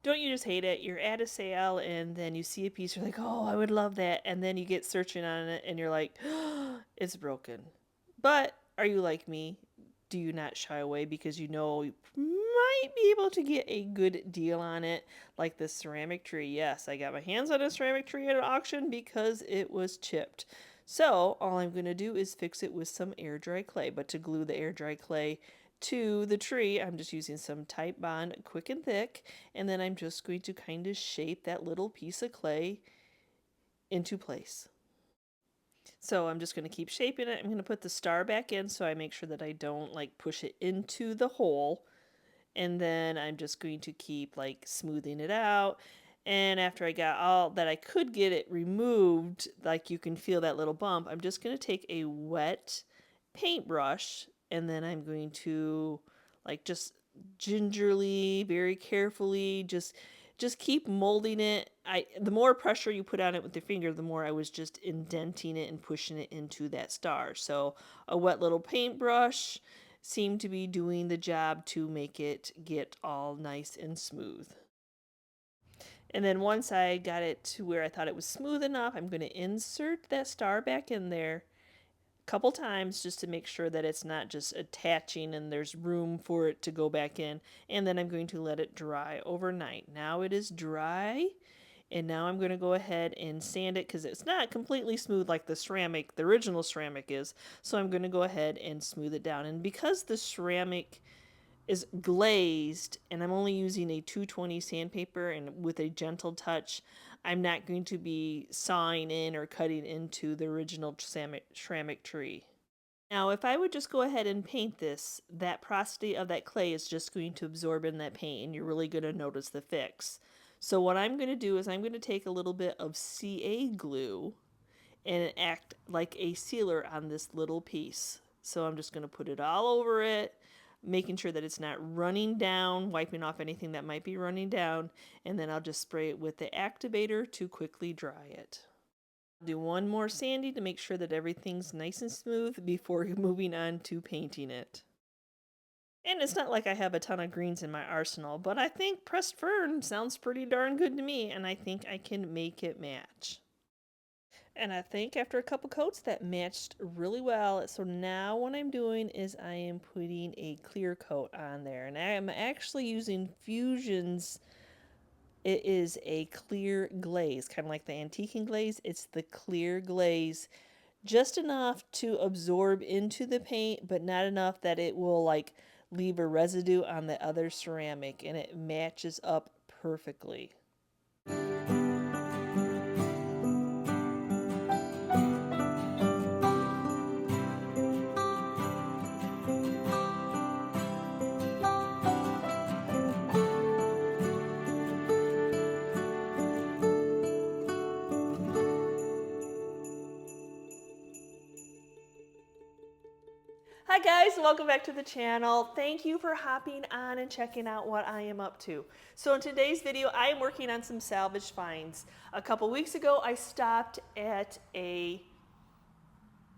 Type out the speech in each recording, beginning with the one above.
Don't you just hate it? You're at a sale and then you see a piece, you're like, oh, I would love that. And then you get searching on it and you're like, oh, it's broken. But are you like me? Do you not shy away because you know you might be able to get a good deal on it? Like this ceramic tree. Yes, I got my hands on a ceramic tree at an auction because it was chipped. So all I'm going to do is fix it with some air dry clay. But to glue the air dry clay to the tree, I'm just using some Type Bond Quick and Thick, and then I'm just going to kind of shape that little piece of clay into place. So I'm just going to keep shaping it. I'm going to put the star back in so I make sure that I don't like push it into the hole. And then I'm just going to keep like smoothing it out. And after I got all that I could get it removed, like you can feel that little bump, I'm just going to take a wet paintbrush and then I'm going to like just gingerly, very carefully, just keep molding it. The more pressure you put on it with your finger, the more I was just indenting it and pushing it into that star. So a wet little paintbrush seemed to be doing the job to make it get all nice and smooth. And then once I got it to where I thought it was smooth enough, I'm going to insert that star back in there a couple times just to make sure that it's not just attaching and there's room for it to go back in. And then I'm going to let it dry overnight. Now it is dry. And now I'm going to go ahead and sand it because it's not completely smooth like the original ceramic is. So I'm going to go ahead and smooth it down. And because the ceramic is glazed and I'm only using a 220 sandpaper and with a gentle touch, I'm not going to be sawing in or cutting into the original ceramic tree. Now, if I would just go ahead and paint this, that porosity of that clay is just going to absorb in that paint and you're really going to notice the fix. So what I'm going to do is I'm going to take a little bit of CA glue and act like a sealer on this little piece. So I'm just going to put it all over it, making sure that it's not running down, wiping off anything that might be running down, and then I'll just spray it with the activator to quickly dry it. Do one more sanding to make sure that everything's nice and smooth before moving on to painting it. And it's not like I have a ton of greens in my arsenal, but I think pressed fern sounds pretty darn good to me, and I think I can make it match. And I think after a couple coats that matched really well. So now what I'm doing is I am putting a clear coat on there. And I am actually using Fusion's, it is a clear glaze, kind of like the antiquing glaze. It's the clear glaze, just enough to absorb into the paint, but not enough that it will like leave a residue on the other ceramic, and it matches up perfectly. Hi guys, welcome back to the channel. Thank you for hopping on and checking out what I am up to. So in today's video, I am working on some salvage finds. A couple weeks ago, I stopped at a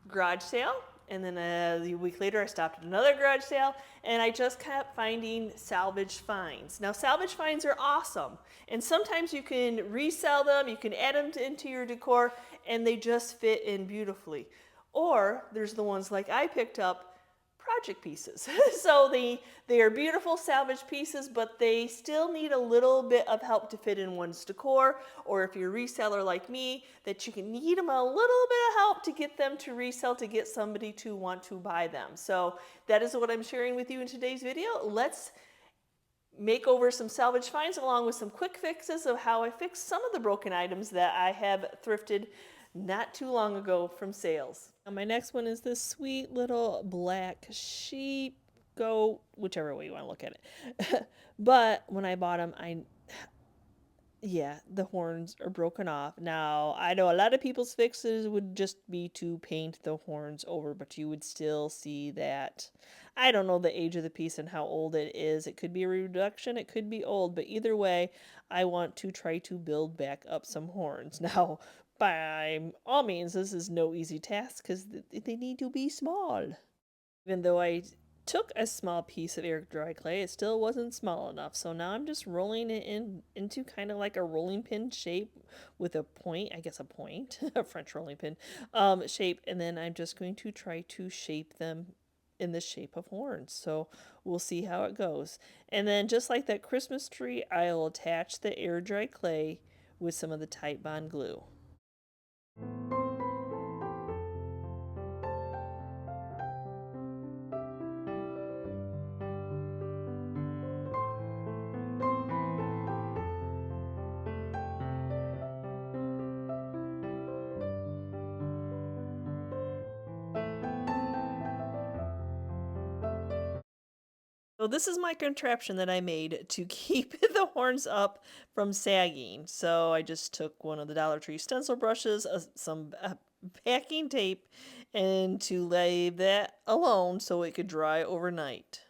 garage sale, and then a week later I stopped at another garage sale, and I just kept finding salvage finds. Now salvage finds are awesome, and sometimes you can resell them, you can add them into your decor, and they just fit in beautifully. Or there's the ones like I picked up, project pieces. So they are beautiful salvage pieces, but they still need a little bit of help to fit in one's decor, or if you're a reseller like me, that you can need them a little bit of help to get them to resell, to get somebody to want to buy them. So that is what I'm sharing with you in today's video. Let's make over some salvage finds along with some quick fixes of how I fix some of the broken items that I have thrifted not too long ago from sales. Now my next one is this sweet little black sheep, goat, whichever way you want to look at it. But when I bought them, yeah, the horns are broken off. Now, I know a lot of people's fixes would just be to paint the horns over, but you would still see that. I don't know the age of the piece and how old it is. It could be a reduction, it could be old, but either way, I want to try to build back up some horns. Now, by all means, this is no easy task because they need to be small. Even though I took a small piece of air dry clay. It still wasn't small enough. So now I'm just rolling it into kind of like a rolling pin shape with a point, I guess a point, a French rolling pin shape. And then I'm just going to try to shape them in the shape of horns. So we'll see how it goes. And then just like that Christmas tree, I'll attach the air dry clay with some of the Titebond glue. So this is my contraption that I made to keep the horns up from sagging. So I just took one of the Dollar Tree stencil brushes, some packing tape, and to lay that alone so it could dry overnight.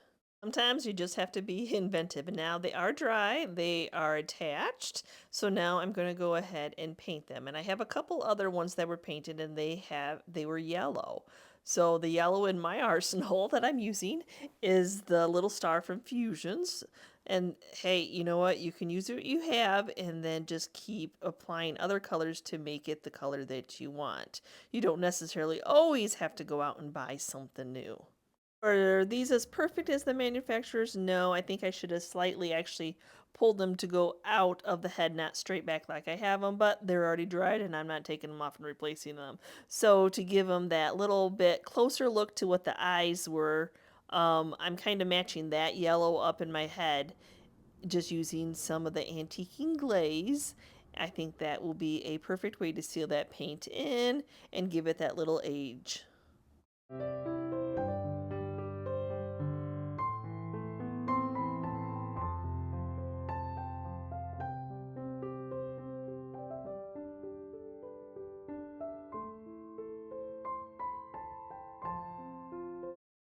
Sometimes you just have to be inventive. And now they are dry, they are attached. So now I'm going to go ahead and paint them. And I have a couple other ones that were painted and they were yellow. So the yellow in my arsenal that I'm using is the little star from Fusions. And hey, you know what? You can use what you have and then just keep applying other colors to make it the color that you want. You don't necessarily always have to go out and buy something new. Are these as perfect as the manufacturers? No, I think I should have slightly actually pulled them to go out of the head, not straight back like I have them, but they're already dried and I'm not taking them off and replacing them. So to give them that little bit closer look to what the eyes were, I'm kind of matching that yellow up in my head, just using some of the antiquing glaze. I think that will be a perfect way to seal that paint in and give it that little age.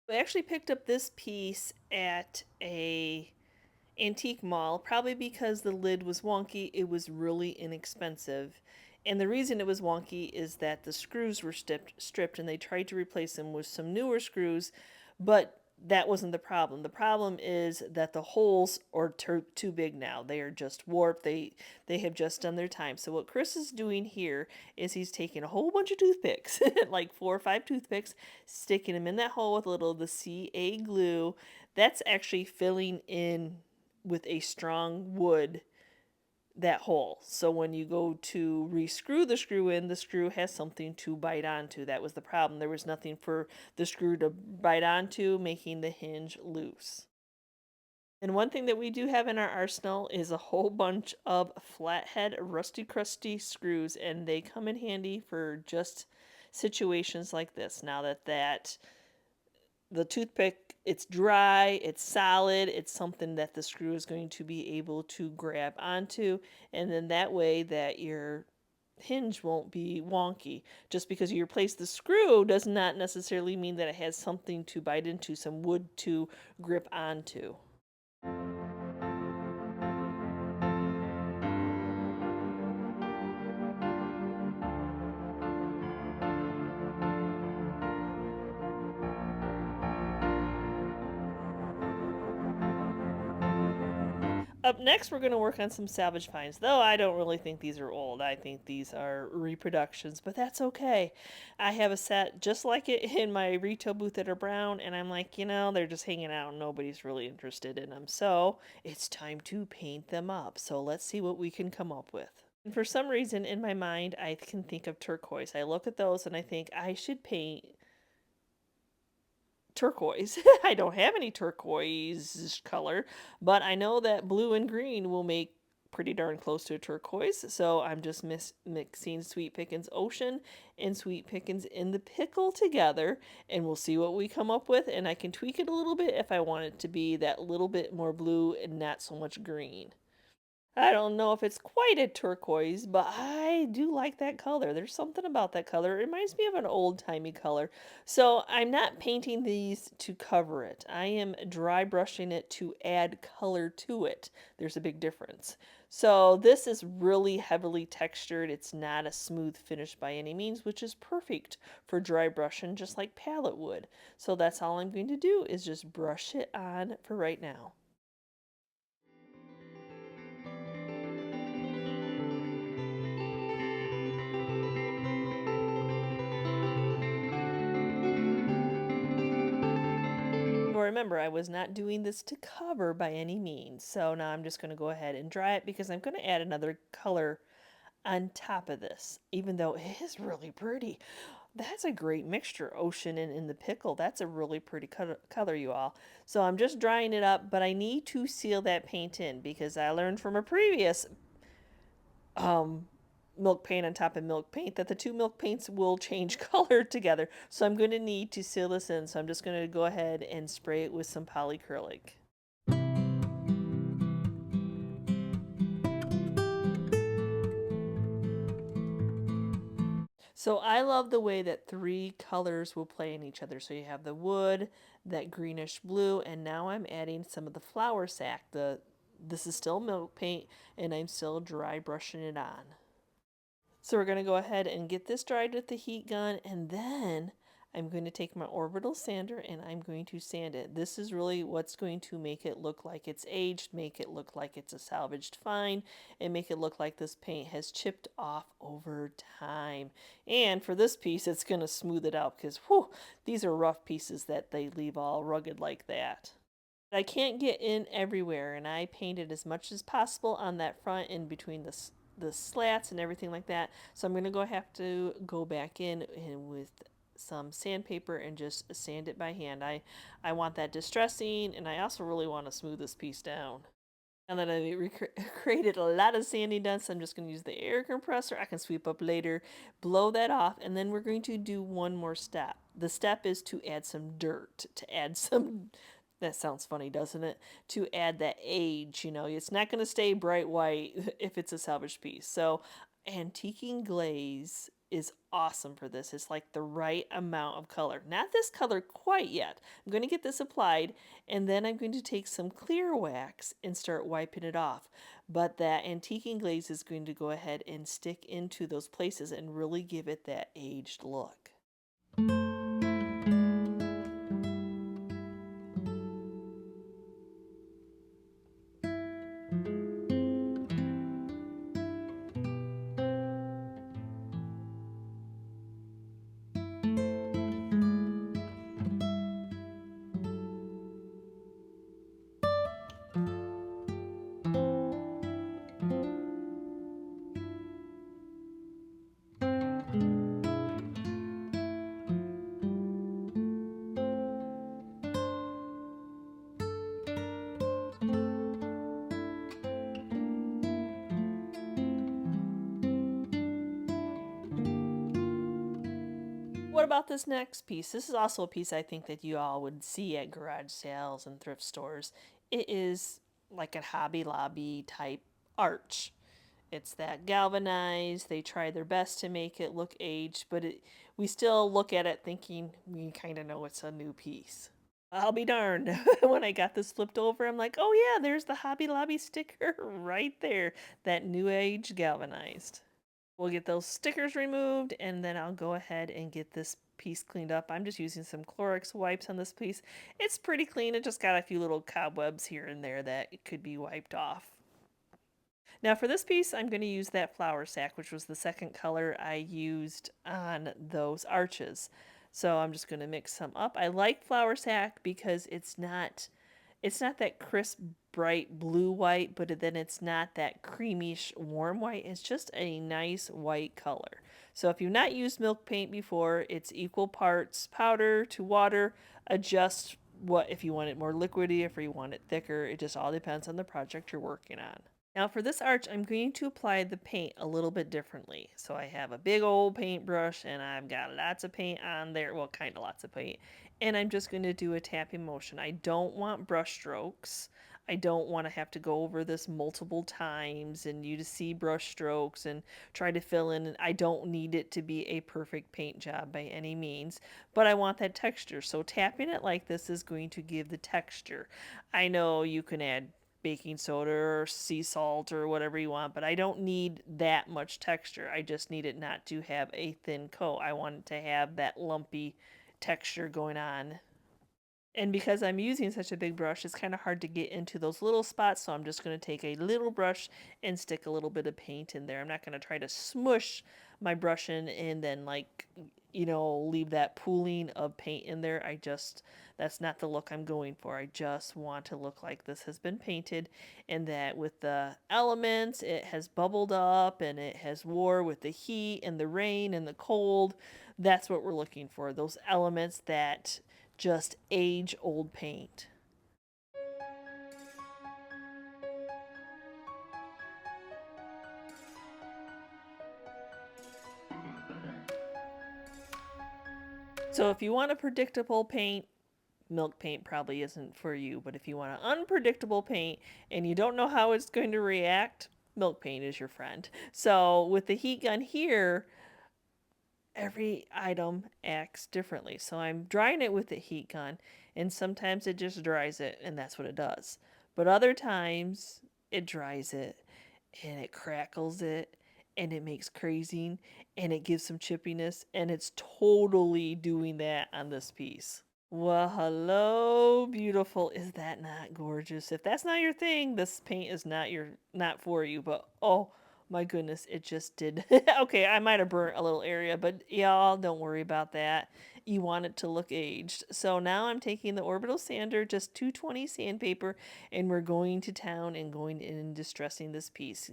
I actually picked up this piece at a antique mall, probably because the lid was wonky. It was really inexpensive. And the reason it was wonky is that the screws were stripped and they tried to replace them with some newer screws, but that wasn't the problem. The problem is that the holes are too big now. They are just warped. They have just done their time. So what Chris is doing here is he's taking a whole bunch of toothpicks, like 4 or 5 toothpicks, sticking them in that hole with a little of the CA glue. That's actually filling in with a strong wood that hole. So when you go to rescrew the screw in, the screw has something to bite onto. That was the problem. There was nothing for the screw to bite onto, making the hinge loose. And one thing that we do have in our arsenal is a whole bunch of flathead rusty crusty screws, and they come in handy for just situations like this. Now that the toothpick, it's dry, it's solid, it's something that the screw is going to be able to grab onto, and then that way that your hinge won't be wonky. Just because you replace the screw does not necessarily mean that it has something to bite into, some wood to grip onto. Up next, we're going to work on some salvage finds, though I don't really think these are old. I think these are reproductions, but that's okay. I have a set just like it in my retail booth that are brown, and I'm like, they're just hanging out and nobody's really interested in them. So it's time to paint them up. So let's see what we can come up with. And for some reason in my mind, I can think of turquoise. I look at those and I think I should paint turquoise. I don't have any turquoise color, but I know that blue and green will make pretty darn close to a turquoise. So I'm just mixing Sweet Pickens Ocean and Sweet Pickens in the Pickle together, and we'll see what we come up with. And I can tweak it a little bit if I want it to be that little bit more blue and not so much green. I don't know if it's quite a turquoise, but I do like that color. There's something about that color. It reminds me of an old-timey color. So I'm not painting these to cover it. I am dry brushing it to add color to it. There's a big difference. So this is really heavily textured. It's not a smooth finish by any means, which is perfect for dry brushing, just like palette wood. So that's all I'm going to do is just brush it on for right now. Well, remember, I was not doing this to cover by any means. So now I'm just going to go ahead and dry it because I'm going to add another color on top of this, even though it is really pretty. That's a great mixture, ocean and in the pickle. That's a really pretty color, you all. So I'm just drying it up, but I need to seal that paint in because I learned from a previous um, milk paint on top of milk paint that the two milk paints will change color together. So I'm going to need to seal this in. So I'm just going to go ahead and spray it with some polyacrylic. So I love the way that three colors will play in each other. So you have the wood, that greenish blue, and now I'm adding some of the flour sack. This is still milk paint, and I'm still dry brushing it on. So we're going to go ahead and get this dried with the heat gun, and then I'm going to take my orbital sander and I'm going to sand it. This is really what's going to make it look like it's aged, make it look like it's a salvaged find, and make it look like this paint has chipped off over time. And for this piece, it's going to smooth it out because, whew, these are rough pieces that they leave all rugged like that. I can't get in everywhere, and I painted as much as possible on that front in between the slats and everything like that. So I'm going to have to go back in and with some sandpaper and just sand it by hand. I want that distressing, and I also really want to smooth this piece down. Now that I've created a lot of sanding dust, I'm just going to use the air compressor. I can sweep up later, blow that off, and then we're going to do one more step. The step is to add some dirt, to add some, that sounds funny, doesn't it? To add that age, it's not going to stay bright white if it's a salvaged piece. So antiquing glaze is awesome for this. It's like the right amount of color. Not this color quite yet. I'm going to get this applied, and then I'm going to take some clear wax and start wiping it off. But that antiquing glaze is going to go ahead and stick into those places and really give it that aged look. What about this next piece? This is also a piece I think that you all would see at garage sales and thrift stores. It is like a Hobby Lobby type arch. It's that galvanized. They try their best to make it look aged, but we still look at it thinking we kind of know it's a new piece. I'll be darned. When I got this flipped over, I'm like, oh yeah, there's the Hobby Lobby sticker right there. That new age galvanized. We'll get those stickers removed, and then I'll go ahead and get this piece cleaned up. I'm just using some Clorox wipes on this piece. It's pretty clean. It just got a few little cobwebs here and there that it could be wiped off. Now for this piece, I'm going to use that flour sack, which was the second color I used on those arches. So I'm just going to mix some up. I like flour sack because it's not that crisp, bright blue white, but then it's not that creamish, warm white. It's just a nice white color. So if you've not used milk paint before, it's equal parts powder to water. Adjust what if you want it more liquidy, if you want it thicker. It just all depends on the project you're working on. Now for this arch, I'm going to apply the paint a little bit differently. So I have a big old paintbrush and I've got lots of paint on there. Well, kind of lots of paint. And I'm just going to do a tapping motion. I don't want brush strokes. I don't want to have to go over this multiple times and you to see brush strokes and try to fill in. I don't need it to be a perfect paint job by any means, but I want that texture. So tapping it like this is going to give the texture. I know you can add baking soda or sea salt or whatever you want, but I don't need that much texture. I just need it not to have a thin coat. I want it to have that lumpy texture going on. And because I'm using such a big brush, it's kind of hard to get into those little spots, so I'm just going to take a little brush and stick a little bit of paint in there. I'm not going to try to smush my brush in and then, like, leave that pooling of paint in there. That's not the look I'm going for. I just want to look like this has been painted, and that with the elements, it has bubbled up and it has war with the heat and the rain and the cold. That's what we're looking for, those elements that just age old paint. So if you want a predictable paint, milk paint probably isn't for you. But if you want an unpredictable paint and you don't know how it's going to react, milk paint is your friend. So with the heat gun here, every item acts differently. So I'm drying it with the heat gun, and sometimes it just dries it, and that's what it does. But other times it dries it and it crackles it and it makes crazing and it gives some chippiness, and it's totally doing that on this piece. Well, hello, beautiful. Is that not gorgeous? If that's not your thing, this paint is not for you, but oh my goodness, it just did. Okay, I might have burnt a little area, but y'all don't worry about that. You want it to look aged. So now I'm taking the orbital sander, just 220 sandpaper, and we're going to town and going in and distressing this piece.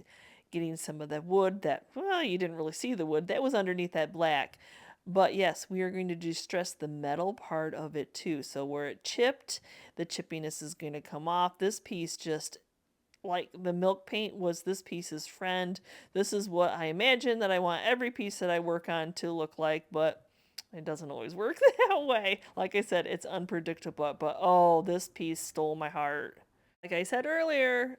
Getting some of the wood that, well, you didn't really see the wood that was underneath that black. But yes, we are going to distress the metal part of it too. So where it chipped, the chippiness is going to come off. This piece just, like the milk paint was this piece's friend. This is what I imagine that I want every piece that I work on to look like, but it doesn't always work that way. Like I said, it's unpredictable, but oh, this piece stole my heart. Like I said earlier,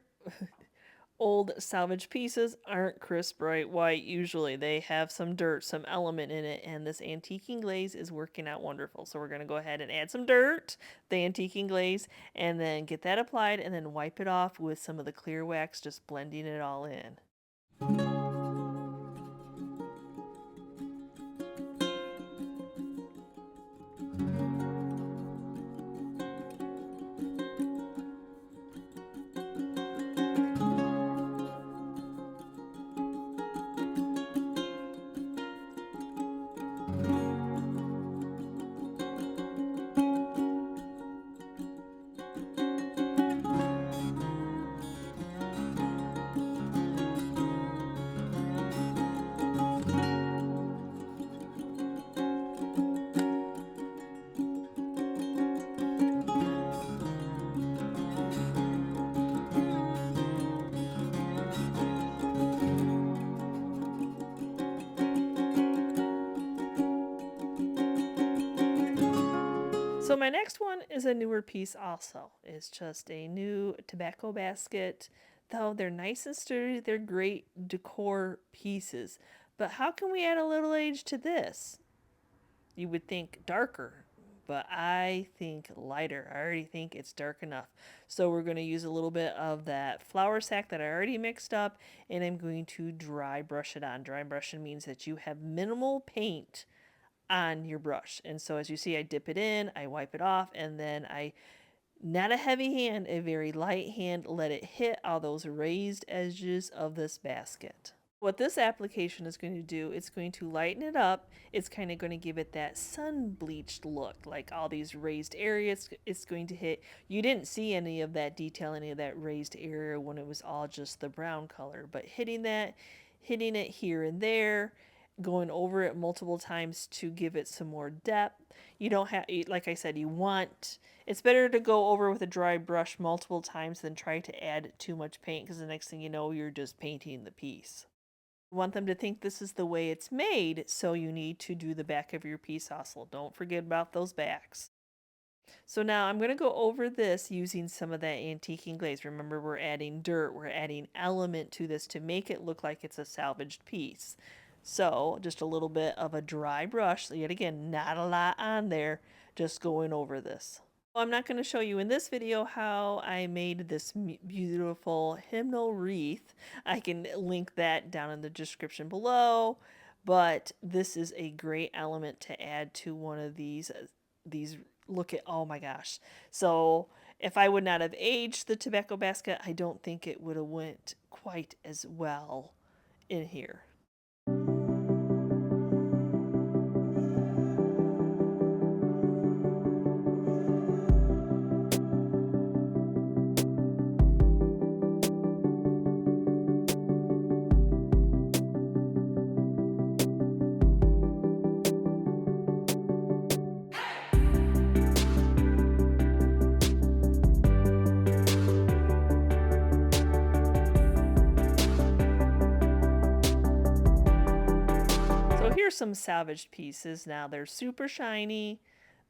old salvage pieces aren't crisp, bright white. Usually they have some dirt, some element in it, and this antiquing glaze is working out wonderful. So we're going to go ahead and add some dirt, the antiquing glaze, and then get that applied and then wipe it off with some of the clear wax, just blending it all in. So my next one is a newer piece also. It's just a new tobacco basket. Though they're nice and sturdy, they're great decor pieces. But how can we add a little age to this? You would think darker, but I think lighter. I already think it's dark enough. So we're going to use a little bit of that flour sack that I already mixed up, and I'm going to dry brush it on. Dry brushing means that you have minimal paint on your brush. And so as you see, I dip it in, I wipe it off, and then not a heavy hand, a very light hand, let it hit all those raised edges of this basket. What this application is going to do, it's going to lighten it up. It's kind of going to give it that sun bleached look, like all these raised areas. It's going to hit. You didn't see any of that detail, any of that raised area when it was all just the brown color, but hitting it here and there, going over it multiple times to give it some more depth. You don't have, like I said, it's better to go over with a dry brush multiple times than try to add too much paint, because the next thing you know, you're just painting the piece. You want them to think this is the way it's made, so you need to do the back of your piece also. Don't forget about those backs. So now I'm going to go over this using some of that antiquing glaze. Remember, we're adding dirt, we're adding element to this to make it look like it's a salvaged piece. So just a little bit of a dry brush, so yet again, not a lot on there, just going over this. I'm not going to show you in this video how I made this beautiful hymnal wreath. I can link that down in the description below, but this is a great element to add to one of these look at, oh my gosh. So if I would not have aged the tobacco basket, I don't think it would have went quite as well in here. Here's some salvaged pieces. Now they're super shiny.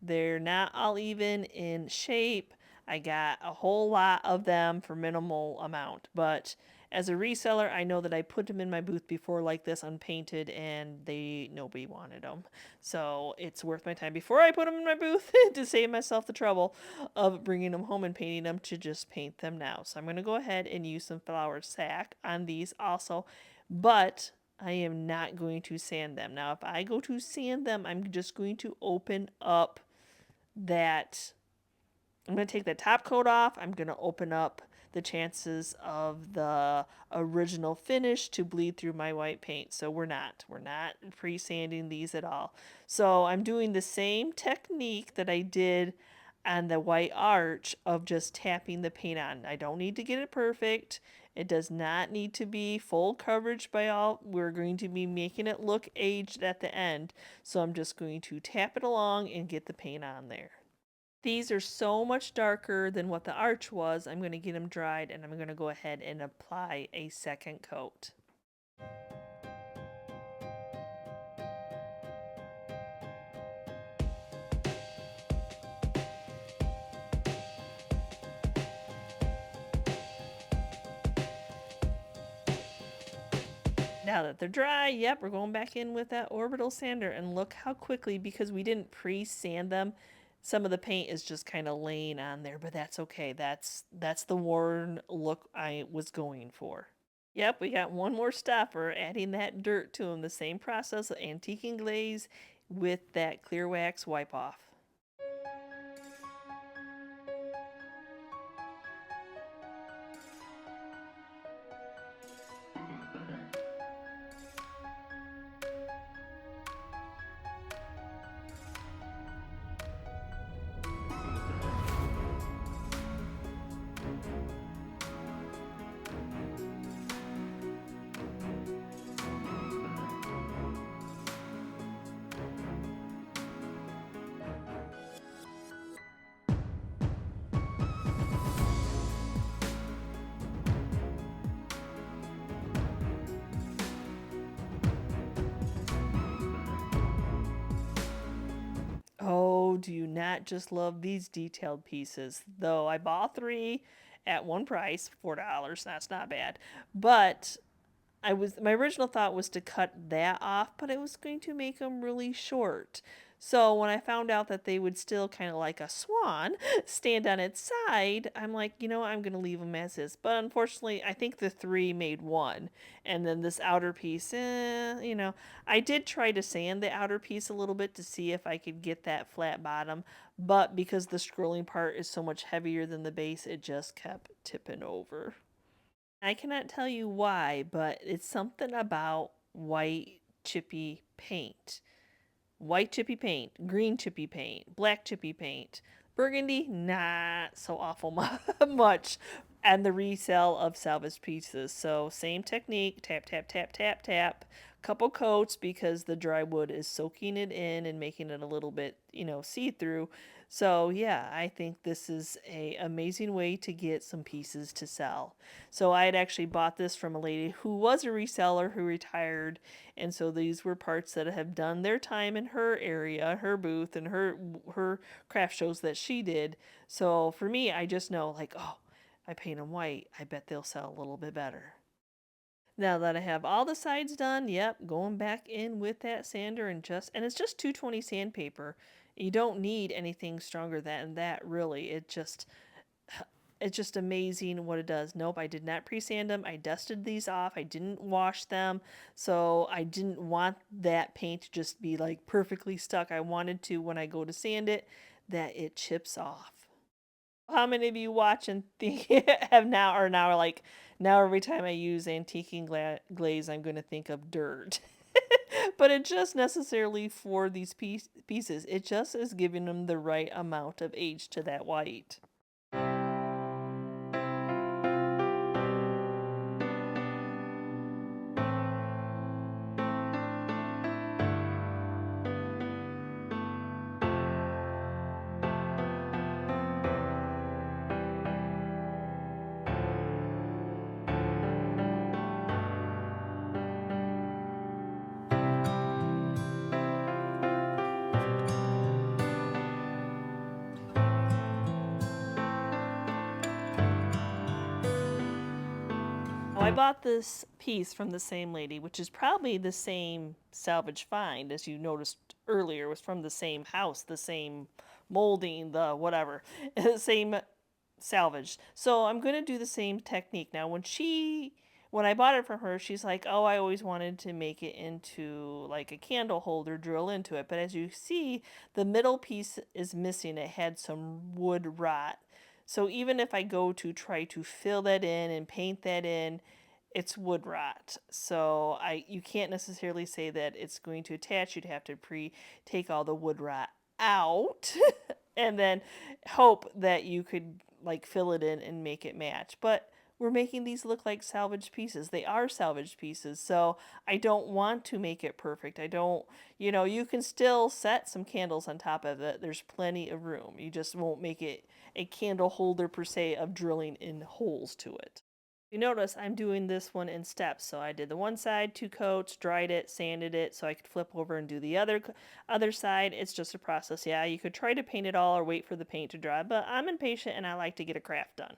They're not all even in shape. I got a whole lot of them for minimal amount, but as a reseller, I know that I put them in my booth before like this unpainted and nobody wanted them. So it's worth my time before I put them in my booth to save myself the trouble of bringing them home and painting them to just paint them now. So I'm going to go ahead and use some flour sack on these also, but I am not going to sand them. Now, if I go to sand them, I'm just going to open up that. I'm going to take the top coat off. I'm going to open up the chances of the original finish to bleed through my white paint. So we're not pre-sanding these at all. So I'm doing the same technique that I did on the white arch of just tapping the paint on. I don't need to get it perfect. It does not need to be full coverage by all. We're going to be making it look aged at the end. So I'm just going to tap it along and get the paint on there. These are so much darker than what the arch was. I'm going to get them dried and I'm going to go ahead and apply a second coat. Now that they're dry, yep, we're going back in with that orbital sander, and look how quickly, because we didn't pre-sand them, some of the paint is just kind of laying on there, but that's okay. That's the worn look I was going for. Yep, we got one more step. We're adding that dirt to them. The same process of antiquing glaze with that clear wax wipe off. Oh, do you not just love these detailed pieces? Though I bought 3 at one price, $4. That's not bad. But my original thought was to cut that off, but I was going to make them really short. So when I found out that they would still kind of like a swan stand on its side, I'm like, I'm going to leave them as is. But unfortunately, I think the 3 made 1. And then this outer piece, I did try to sand the outer piece a little bit to see if I could get that flat bottom. But because the scrolling part is so much heavier than the base, it just kept tipping over. I cannot tell you why, but it's something about white chippy paint. White chippy paint, green chippy paint, black chippy paint, burgundy, not so awful much. And the resale of salvaged pieces. So same technique, tap, tap, tap, tap, tap. Couple coats because the dry wood is soaking it in and making it a little bit, see-through. So yeah, I think this is a amazing way to get some pieces to sell. So I had actually bought this from a lady who was a reseller who retired, and so these were parts that have done their time in her area, her booth, and her craft shows that she did. So for me, I just know like, oh, I paint them white, I bet they'll sell a little bit better. Now that I have all the sides done, yep, going back in with that sander and it's just 220 sandpaper. You don't need anything stronger than that, really. It's just amazing what it does. Nope, I did not pre-sand them. I dusted these off. I didn't wash them. So I didn't want that paint to just be like perfectly stuck. I wanted to, when I go to sand it, that it chips off. How many of you watch and think have now are now like, now every time I use antiquing glaze, I'm going to think of dirt. But it just necessarily for these pieces, it just is giving them the right amount of age to that white. I bought this piece from the same lady, which is probably the same salvage find, as you noticed earlier, was from the same house, the same molding, the whatever, the same salvage. So I'm going to do the same technique. Now, when I bought it from her, she's like, oh, I always wanted to make it into like a candle holder, drill into it. But as you see, the middle piece is missing. It had some wood rot. So even if I go to try to fill that in and paint that in, it's wood rot. So you can't necessarily say that it's going to attach. You'd have to take all the wood rot out and then hope that you could like fill it in and make it match. But we're making these look like salvaged pieces. They are salvaged pieces. So I don't want to make it perfect. I don't, you can still set some candles on top of it. There's plenty of room. You just won't make it a candle holder per se of drilling in holes to it. You notice I'm doing this one in steps. So I did the one side, 2 coats, dried it, sanded it so I could flip over and do the other side. It's just a process. Yeah, you could try to paint it all or wait for the paint to dry, but I'm impatient and I like to get a craft done.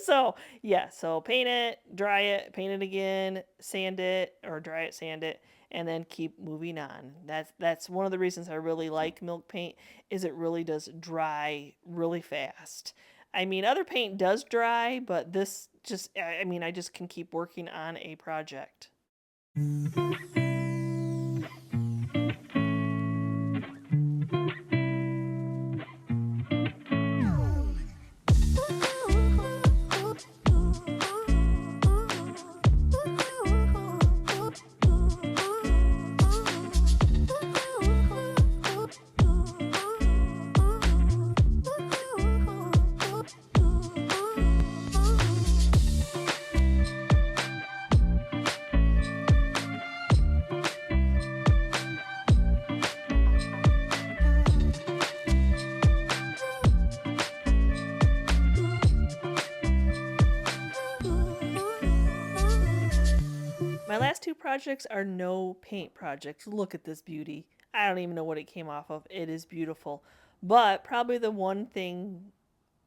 So yeah, so paint it, dry it, paint it again, sand it, or dry it, sand it, and then keep moving on. That's one of the reasons I really like milk paint, is it really does dry really fast. I mean, other paint does dry, but this just, I mean, I just can keep working on a project. My last 2 projects are no paint projects. Look at this beauty. I don't even know what it came off of. It is beautiful. But probably the one thing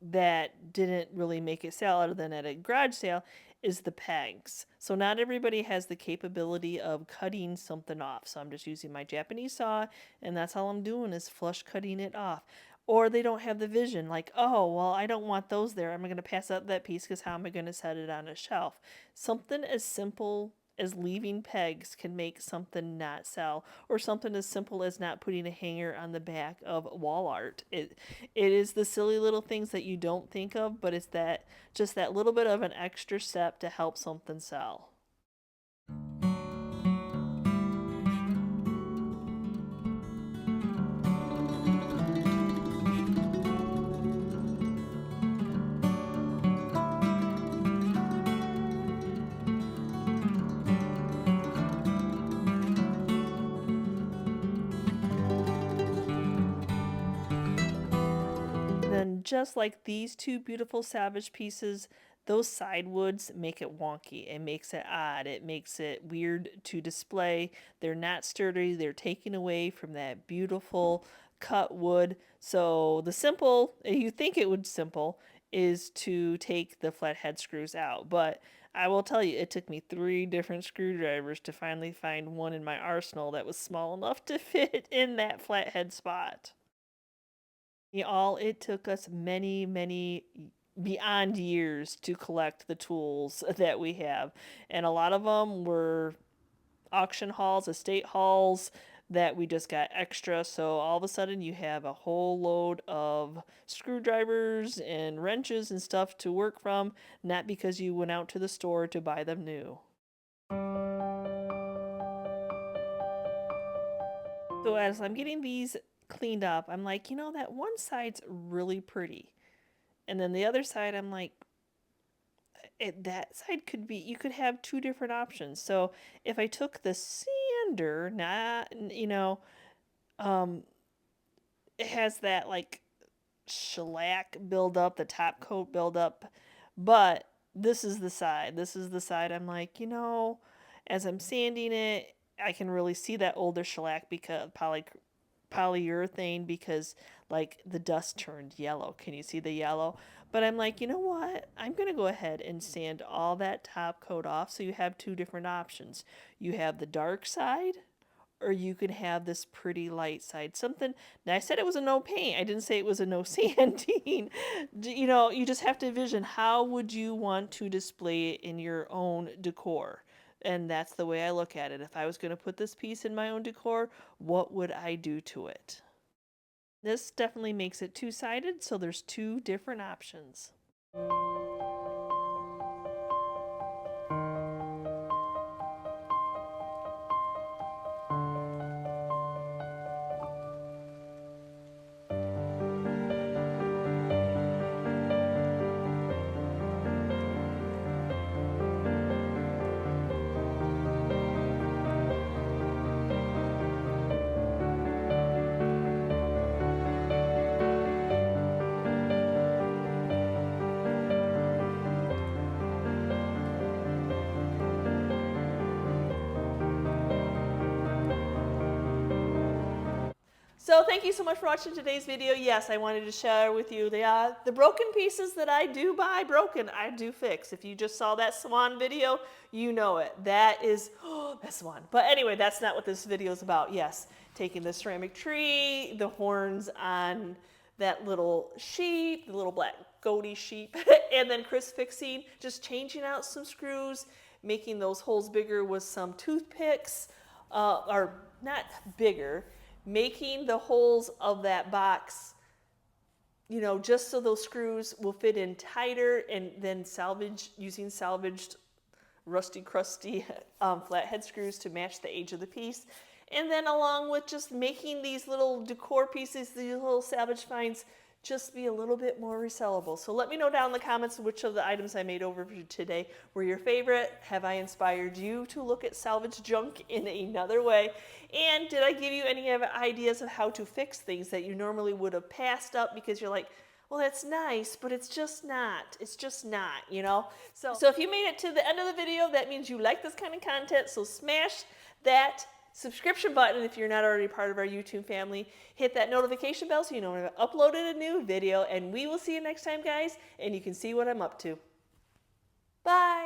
that didn't really make it sell other than at a garage sale is the pegs. So not everybody has the capability of cutting something off. So I'm just using my Japanese saw and that's all I'm doing is flush cutting it off. Or they don't have the vision like, oh, well, I don't want those there. I'm going to pass out that piece because how am I going to set it on a shelf? Something as simple as leaving pegs can make something not sell, or something as simple as not putting a hanger on the back of wall art. It is the silly little things that you don't think of, but it's that just that little bit of an extra step to help something sell. Then just like these 2 beautiful salvage pieces, those side woods make it wonky. It makes it odd. It makes it weird to display. They're not sturdy. They're taken away from that beautiful cut wood. So the simple, you think it would simple, is to take the flathead screws out. But I will tell you, it took me 3 different screwdrivers to finally find one in my arsenal that was small enough to fit in that flathead spot. All it took us many, many beyond years to collect the tools that we have. And a lot of them were auction hauls, estate hauls that we just got extra. So all of a sudden you have a whole load of screwdrivers and wrenches and stuff to work from, not because you went out to the store to buy them new. So as I'm getting these cleaned up, I'm like, that one side's really pretty. And then the other side, I'm like, that side could be, you could have two different options. So if I took the sander, not, um, it has that like shellac buildup, the top coat buildup, but this is the side. This is the side I'm like, as I'm sanding it, I can really see that older shellac because polyurethane because like the dust turned yellow. Can you see the yellow? But I'm like, you know what? I'm going to go ahead and sand all that top coat off so you have two different options. You have the dark side or you can have this pretty light side. Something, now I said it was a no paint. I didn't say it was a no sanding. You just have to envision how would you want to display it in your own decor. And that's the way I look at it. If I was going to put this piece in my own decor, what would I do to it? This definitely makes it two-sided, so there's two different options. So thank you so much for watching today's video. Yes, I wanted to share with you the broken pieces that I do buy broken, I do fix. If you just saw that swan video, you know it. That is, that swan. But anyway, that's not what this video is about. Yes, taking the ceramic tree, the horns on that little sheep, the little black goaty sheep, and then crisp fixing, just changing out some screws, making those holes bigger with some toothpicks, or not bigger, making the holes of that box, just so those screws will fit in tighter, and then using salvaged rusty, crusty flathead screws to match the age of the piece. And then along with just making these little decor pieces, these little salvage finds, just be a little bit more resellable. So let me know down in the comments which of the items I made over today were your favorite. Have I inspired you to look at salvage junk in another way? And did I give you any ideas of how to fix things that you normally would have passed up because you're like, well, that's nice, but it's just not. It's just not, So if you made it to the end of the video, that means you like this kind of content. So smash that subscription button if you're not already part of our YouTube family. Hit that notification bell so you know when I've uploaded a new video. And we will see you next time, guys. And you can see what I'm up to. Bye.